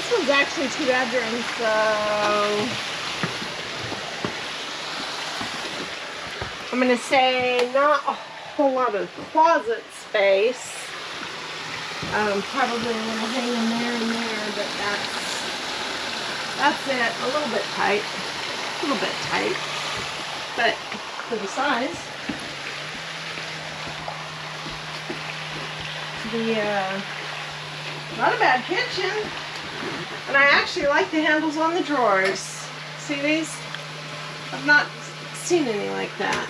This one's actually 2 bedrooms, so I'm gonna say not a whole lot of closet space. Probably a little hanging there and there, but that's it. A little bit tight. A little bit tight. But for the size. Not a bad kitchen. And I actually like the handles on the drawers. See these? I've not seen any like that.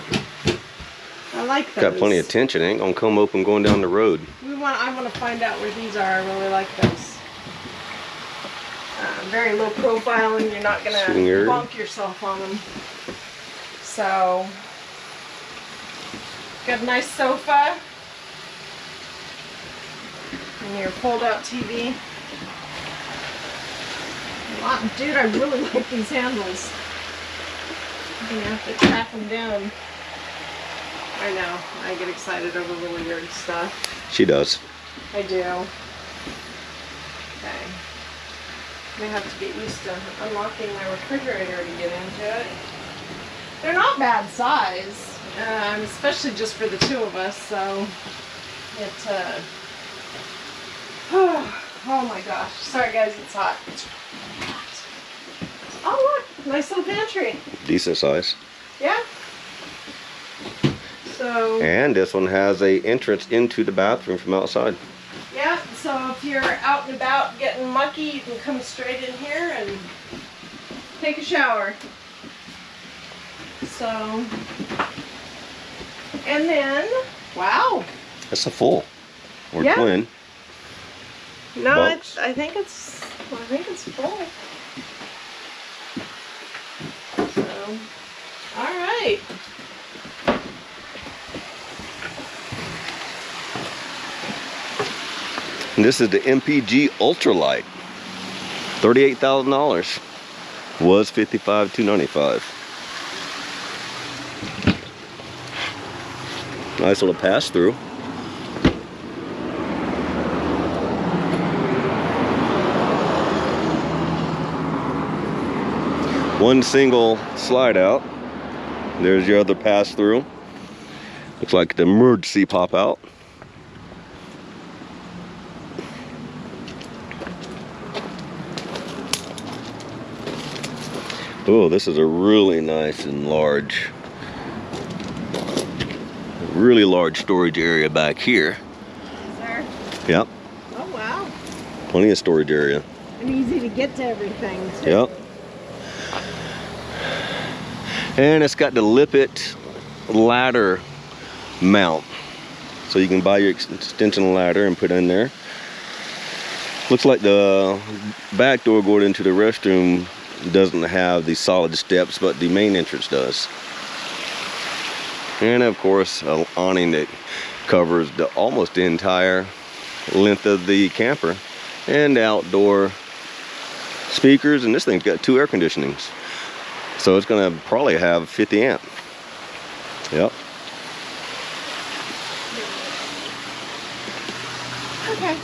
I like those. Got plenty of tension. Ain't gonna come open going down the road. I want to find out where these are. I really like those. Very low profile, and you're not gonna bonk yourself on them. So, got a nice sofa and your fold-out TV. Dude, I really like these handles. I'm gonna have to track them down. I know, I get excited over really weird stuff. She does. I do. Okay. I have to get used to unlocking my refrigerator to get into it. They're not bad size, especially just for the 2 of us, so it, oh my gosh. Sorry guys, it's hot. It's really hot. Oh look, nice little pantry. Decent size. Yeah. So. And this one has a entrance into the bathroom from outside. Yeah, so if you're out and about getting mucky, you can come straight in here and take a shower. So, and then, wow. That's a full or yeah. twin. No, I think it's full. So, all right. And this is the MPG Ultra Light. $38,000. Was $55,295. Nice little pass through. One single slide out. There's your other pass through. Looks like the emergency pop out. Oh, this is a really nice and large, really large storage area back here. Is there? Yep. Oh, wow. Plenty of storage area. And easy to get to everything, too. Yep. And it's got the Lippet ladder mount. So you can buy your extension ladder and put in there. Looks like the back door going into the restroom doesn't have the solid steps, but the main entrance does. And of course, an awning that covers almost the entire length of the camper, and outdoor speakers. And this thing's got 2 air conditionings, so it's gonna probably have 50 amp. Yep. Okay.